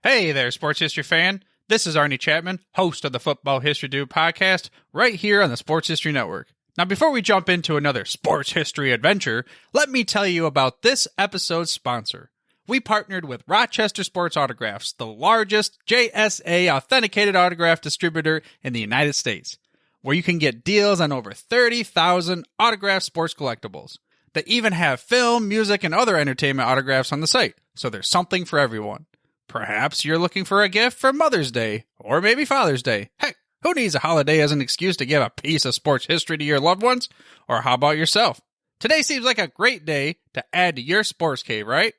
Hey there, sports history fan. This is Arnie Chapman, host of the Football History Dude podcast, right here on the Sports History Network. Now, before we jump into another sports history adventure, let me tell you about this episode's sponsor. We partnered with Rochester Sports Autographs, the largest JSA authenticated autograph distributor in the United States, where you can get deals on over 30,000 autographed sports collectibles. They even have film, music, and other entertainment autographs on the site, so there's something for everyone. Perhaps you're looking for a gift for Mother's Day, or maybe Father's Day. Heck, who needs a holiday as an excuse to give a piece of sports history to your loved ones? Or how about yourself? Today seems like a great day to add to your sports cave, right?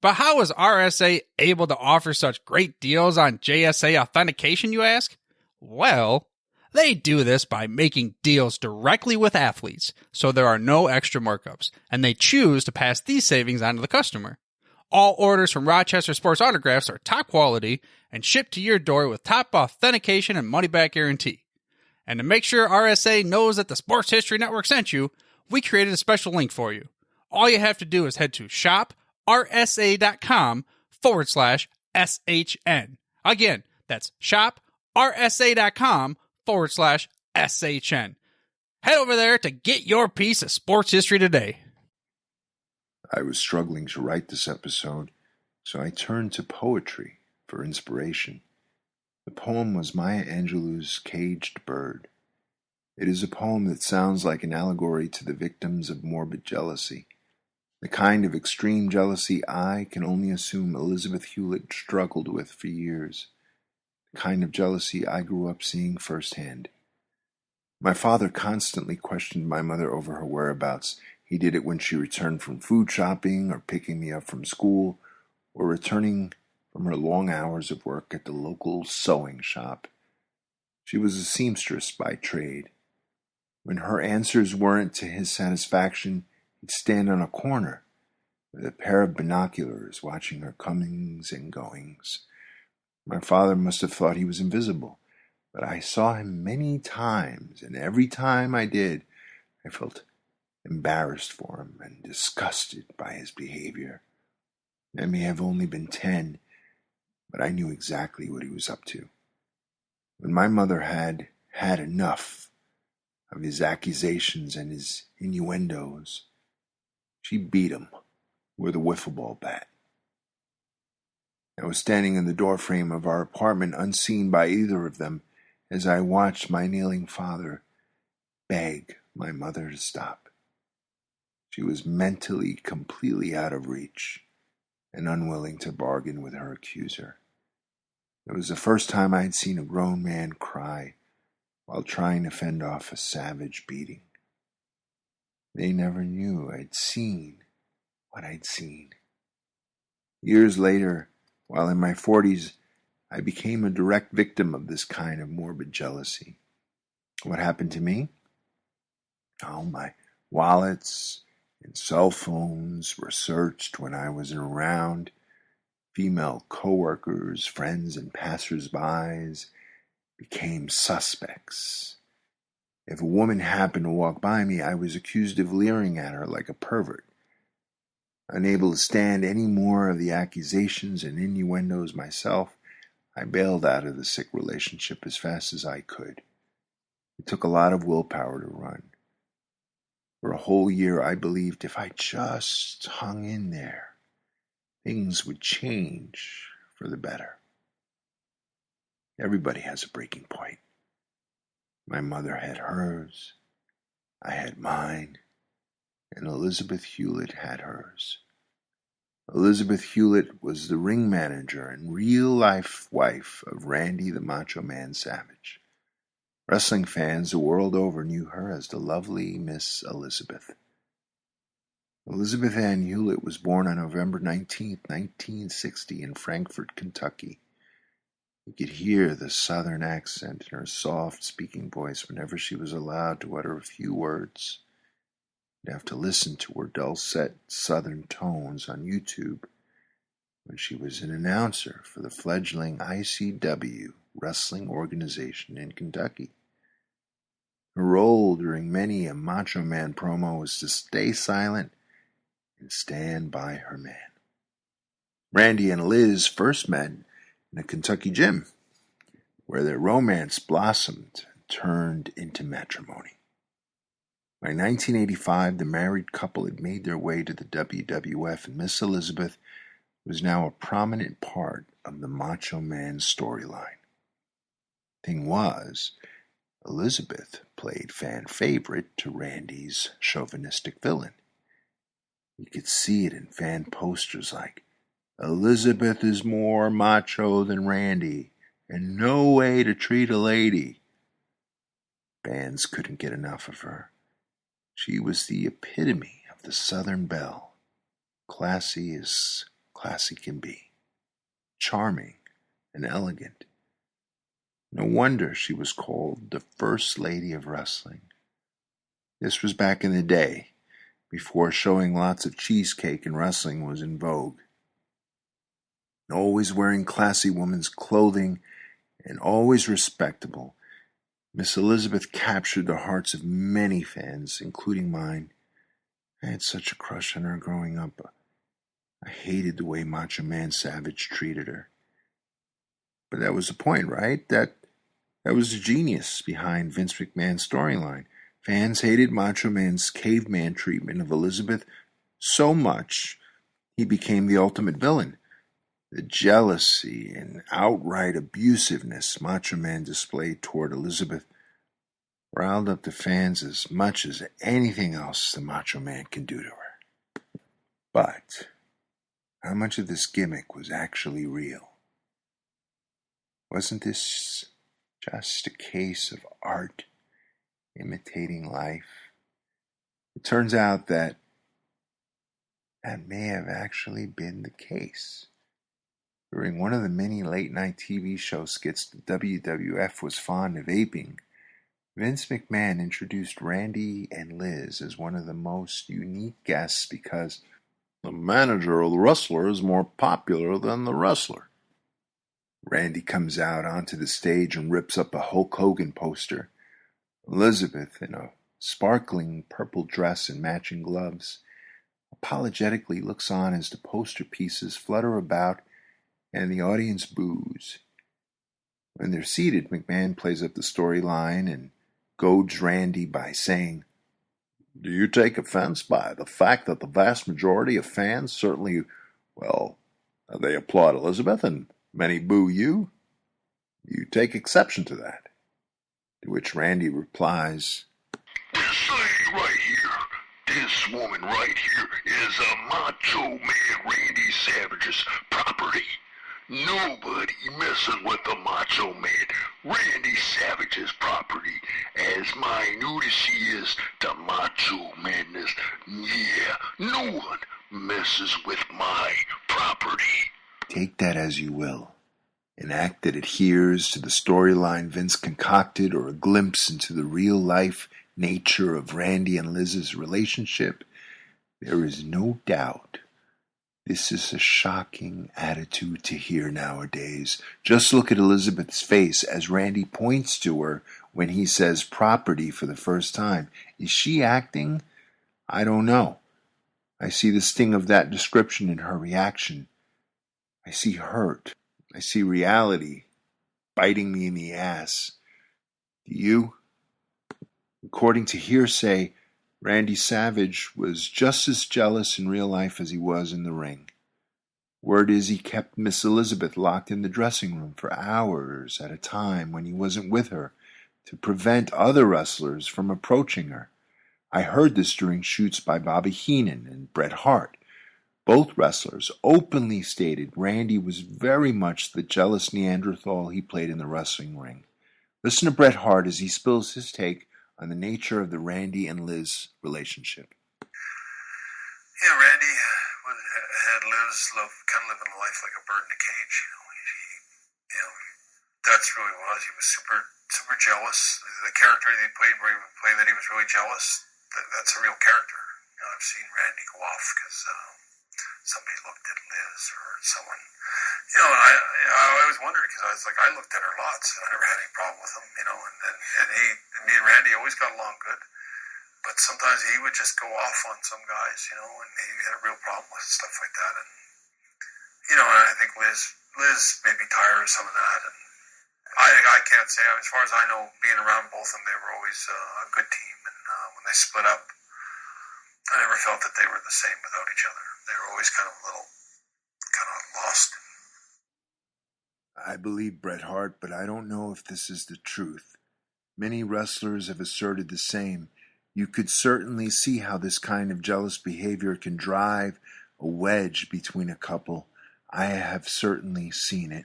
But how is RSA able to offer such great deals on JSA authentication, you ask? Well, they do this by making deals directly with athletes, so there are no extra markups, and they choose to pass these savings on to the customer. All orders from Rochester Sports Autographs are top quality and shipped to your door with top authentication and money-back guarantee. And to make sure RSA knows that the Sports History Network sent you, we created a special link for you. All you have to do is head to shoprsa.com/SHN. Again, that's shoprsa.com/SHN. Head over there to get your piece of sports history today. I was struggling to write this episode, so I turned to poetry for inspiration. The poem was Maya Angelou's Caged Bird. It is a poem that sounds like an allegory to the victims of morbid jealousy, the kind of extreme jealousy I can only assume Elizabeth Hulette struggled with for years, the kind of jealousy I grew up seeing firsthand. My father constantly questioned my mother over her whereabouts. He did it when she returned from food shopping or picking me up from school or returning from her long hours of work at the local sewing shop. She was a seamstress by trade. When her answers weren't to his satisfaction, he'd stand on a corner with a pair of binoculars watching her comings and goings. My father must have thought he was invisible, but I saw him many times, and every time I did, I felt embarrassed for him and disgusted by his behavior. I may have only been 10, but I knew exactly what he was up to. When my mother had enough of his accusations and his innuendos, she beat him with a wiffle ball bat. I was standing in the doorframe of our apartment, unseen by either of them, as I watched my kneeling father beg my mother to stop. She was mentally completely out of reach and unwilling to bargain with her accuser. It was the first time I had seen a grown man cry while trying to fend off a savage beating. They never knew I'd seen what I'd seen. Years later, while in my 40s, I became a direct victim of this kind of morbid jealousy. What happened to me? Oh, my wallets and cell phones were searched when I wasn't around. Female coworkers, friends, and passers-by became suspects. If a woman happened to walk by me, I was accused of leering at her like a pervert. Unable to stand any more of the accusations and innuendos myself, I bailed out of the sick relationship as fast as I could. It took a lot of willpower to run. For a whole year, I believed if I just hung in there, things would change for the better. Everybody has a breaking point. My mother had hers, I had mine, and Elizabeth Hulette had hers. Elizabeth Hulette was the ring manager and real-life wife of Randy the Macho Man Savage. Wrestling fans the world over knew her as the lovely Miss Elizabeth. Elizabethan Hulette was born on November 19, 1960 in Frankfort, Kentucky. You could hear the southern accent in her soft speaking voice whenever she was allowed to utter a few words. You'd have to listen to her dulcet southern tones on YouTube when she was an announcer for the fledgling ICW wrestling organization in Kentucky. Her role during many a Macho Man promo was to stay silent and stand by her man. Randy and Liz first met in a Kentucky gym, where their romance blossomed and turned into matrimony. By 1985, the married couple had made their way to the WWF, and Miss Elizabeth was now a prominent part of the Macho Man storyline. Thing was, Elizabeth played fan favorite to Randy's chauvinistic villain. You could see it in fan posters like, "Elizabeth is more macho than Randy, and no way to treat a lady." Fans couldn't get enough of her. She was the epitome of the Southern belle, classy as classy can be, charming and elegant. No wonder she was called the First Lady of Wrestling. This was back in the day, before showing lots of cheesecake in wrestling was in vogue. Always wearing classy woman's clothing and always respectable, Miss Elizabeth captured the hearts of many fans, including mine. I had such a crush on her growing up. I hated the way Macho Man Savage treated her. But that was the point, right? That was the genius behind Vince McMahon's storyline. Fans hated Macho Man's caveman treatment of Elizabeth so much, he became the ultimate villain. The jealousy and outright abusiveness Macho Man displayed toward Elizabeth riled up the fans as much as anything else the Macho Man can do to her. But how much of this gimmick was actually real? Wasn't this just a case of art imitating life? It turns out that may have actually been the case. During one of the many late-night TV show skits the WWF was fond of aping, Vince McMahon introduced Randy and Liz as one of the most unique guests because the manager of the wrestler is more popular than the wrestler. Randy comes out onto the stage and rips up a Hulk Hogan poster. Elizabeth, in a sparkling purple dress and matching gloves, apologetically looks on as the poster pieces flutter about and the audience boos. When they're seated, McMahon plays up the storyline and goads Randy by saying, "Do you take offense by the fact that the vast majority of fans certainly, they applaud Elizabeth and many boo you? You take exception to that?" To which Randy replies, "This lady right here, this woman right here is a Macho Man Randy Savage's property. Nobody messing with the Macho Man Randy Savage's property, as minute as she is to Macho Madness. Yeah, no one messes with my property." Take that as you will. An act that adheres to the storyline Vince concocted, or a glimpse into the real-life nature of Randy and Liz's relationship, there is no doubt this is a shocking attitude to hear nowadays. Just look at Elizabeth's face as Randy points to her when he says property for the first time. Is she acting? I don't know. I see the sting of that description in her reaction. I see hurt. I see reality biting me in the ass. Do you? According to hearsay, Randy Savage was just as jealous in real life as he was in the ring. Word is he kept Miss Elizabeth locked in the dressing room for hours at a time when he wasn't with her to prevent other wrestlers from approaching her. I heard this during shoots by Bobby Heenan and Bret Hart. Both wrestlers openly stated Randy was very much the jealous Neanderthal he played in the wrestling ring. Listen to Bret Hart as he spills his take on the nature of the Randy and Liz relationship. Yeah, Randy had Liz kind of living a life like a bird in a cage. That's really what it was. He was super, super jealous. The character that he played, where he would play that he was really jealous, that's a real character. I've seen Randy go off because somebody looked at Liz or someone. I always wondered because I was like, I looked at her lots and I never had any problem with him, and me and Randy always got along good. But sometimes he would just go off on some guys, and he had a real problem with stuff like that. And I think Liz Liz may be tired of some of that, and I can't say. As far as I know, being around both of them, they were always a good team, and when they split up, I never felt that they were the same without each other. They were always kind of lost. I believe Bret Hart, but I don't know if this is the truth. Many wrestlers have asserted the same. You could certainly see how this kind of jealous behavior can drive a wedge between a couple. I have certainly seen it.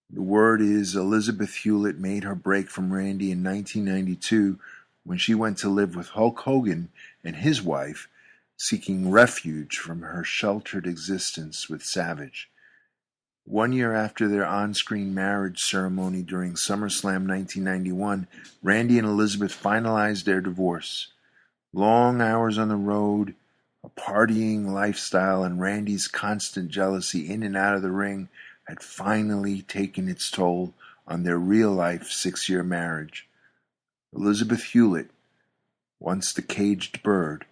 The word is Elizabeth Hulette made her break from Randy in 1992 when she went to live with Hulk Hogan and his wife, seeking refuge from her sheltered existence with Savage. 1 year after their on-screen marriage ceremony during SummerSlam 1991, Randy and Elizabeth finalized their divorce. Long hours on the road, a partying lifestyle, and Randy's constant jealousy in and out of the ring had finally taken its toll on their real-life 6-year marriage. Elizabeth Hulette, once the caged bird,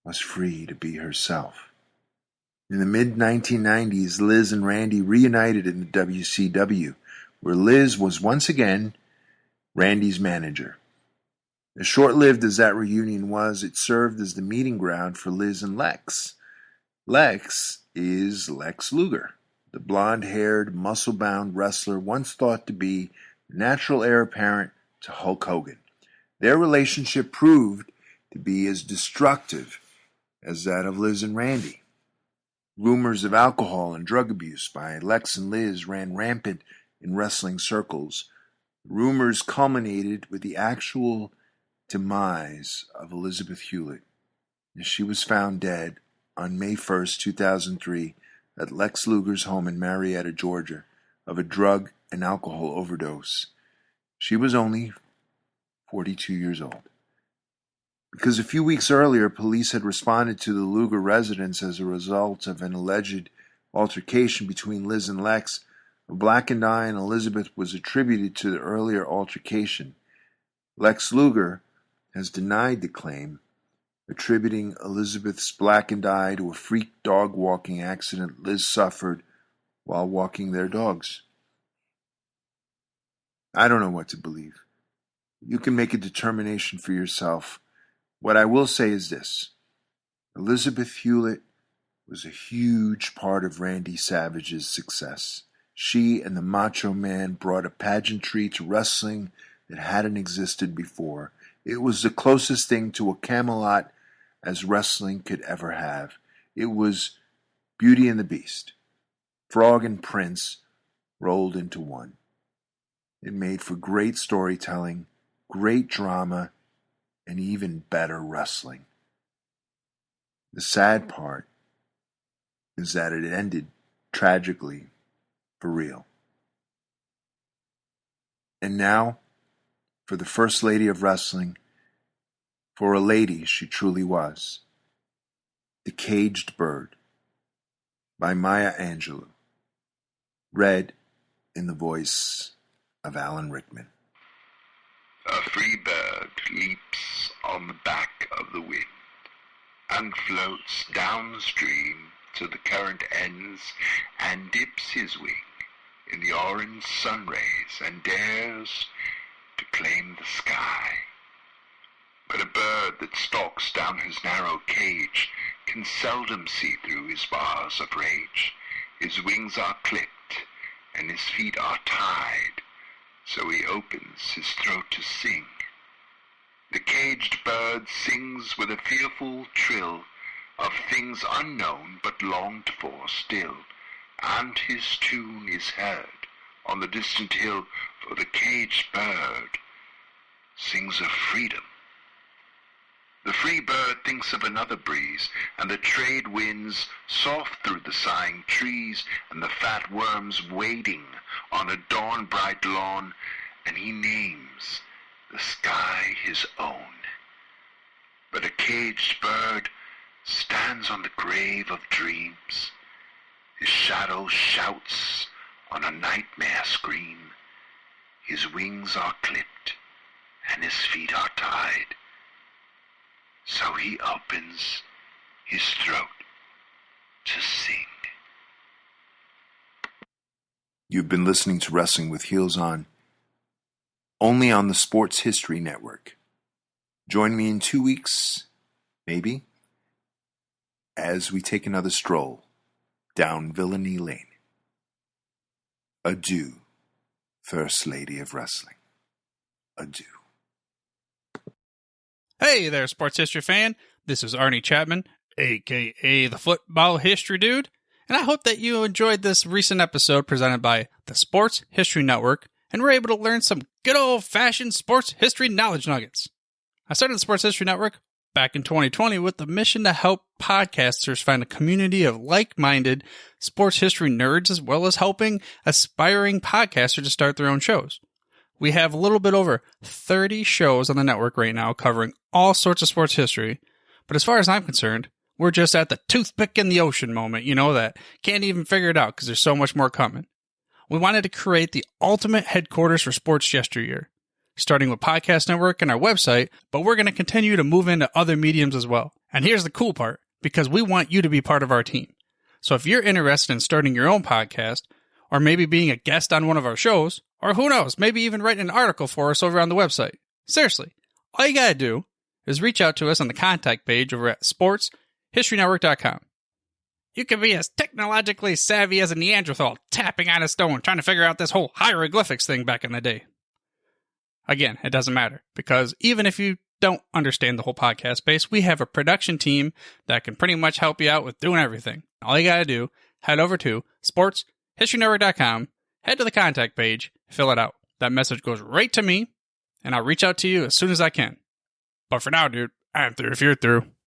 was free to be herself. In the mid-1990s, Liz and Randy reunited in the WCW, where Liz was once again Randy's manager. As short-lived as that reunion was, it served as the meeting ground for Liz and Lex. Lex is Lex Luger, the blonde-haired, muscle-bound wrestler once thought to be the natural heir apparent to Hulk Hogan. Their relationship proved to be as destructive as that of Liz and Randy. Rumors of alcohol and drug abuse by Lex and Liz ran rampant in wrestling circles. Rumors culminated with the actual demise of Elizabeth Hulette, as she was found dead on May 1st, 2003, at Lex Luger's home in Marietta, Georgia, of a drug and alcohol overdose. She was only 42 years old. Because a few weeks earlier, police had responded to the Luger residence as a result of an alleged altercation between Liz and Lex, a blackened eye on Elizabeth was attributed to the earlier altercation. Lex Luger has denied the claim, attributing Elizabeth's blackened eye to a freak dog walking accident Liz suffered while walking their dogs. I don't know what to believe. You can make a determination for yourself. What I will say is this. Elizabeth Hulette was a huge part of Randy Savage's success. She and the Macho Man brought a pageantry to wrestling that hadn't existed before. It was the closest thing to a Camelot as wrestling could ever have. It was Beauty and the Beast. Frog and Prince rolled into one. It made for great storytelling, great drama, and even better wrestling. The sad part is that it ended tragically for real. And now, for the First Lady of Wrestling, for a lady she truly was, The Caged Bird, by Maya Angelou, read in the voice of Alan Rickman. A free bird leaps on the back of the wind and floats downstream till the current ends and dips his wing in the orange sun rays and dares to claim the sky. But a bird that stalks down his narrow cage can seldom see through his bars of rage. His wings are clipped and his feet are tied, so he opens his throat to sing. The caged bird sings with a fearful trill of things unknown but longed for still, and his tune is heard on the distant hill, for the caged bird sings of freedom. The free bird thinks of another breeze, and the trade winds soft through the sighing trees, and the fat worms wading on a dawn-bright lawn, and he names the sky his own. But a caged bird stands on the grave of dreams. His shadow shouts on a nightmare scream. His wings are clipped, and his feet are tied. So he opens his throat to sing. You've been listening to Wrestling with Heels On, only on the Sports History Network. Join me in 2 weeks, maybe, as we take another stroll down Villainy Lane. Adieu, First Lady of Wrestling. Adieu. Hey there, sports history fan. This is Arnie Chapman, a.k.a. the Football History Dude, and I hope that you enjoyed this recent episode presented by the Sports History Network and were able to learn some good old-fashioned sports history knowledge nuggets. I started the Sports History Network back in 2020 with the mission to help podcasters find a community of like-minded sports history nerds, as well as helping aspiring podcasters to start their own shows. We have a little bit over 30 shows on the network right now covering all sorts of sports history, but as far as I'm concerned, we're just at the toothpick in the ocean moment, that can't even figure it out because there's so much more coming. We wanted to create the ultimate headquarters for sports yesteryear, starting with Podcast Network and our website, but we're going to continue to move into other mediums as well. And here's the cool part, because we want you to be part of our team. So if you're interested in starting your own podcast, or maybe being a guest on one of our shows, or who knows, maybe even writing an article for us over on the website. Seriously, all you gotta do is reach out to us on the contact page over at sportshistorynetwork.com. You can be as technologically savvy as a Neanderthal tapping on a stone trying to figure out this whole hieroglyphics thing back in the day. Again, it doesn't matter, because even if you don't understand the whole podcast space, we have a production team that can pretty much help you out with doing everything. All you gotta do, head over to sportshistorynetwork.com, head to the contact page, fill it out. That message goes right to me, and I'll reach out to you as soon as I can. But for now, dude, I'm through if you're through.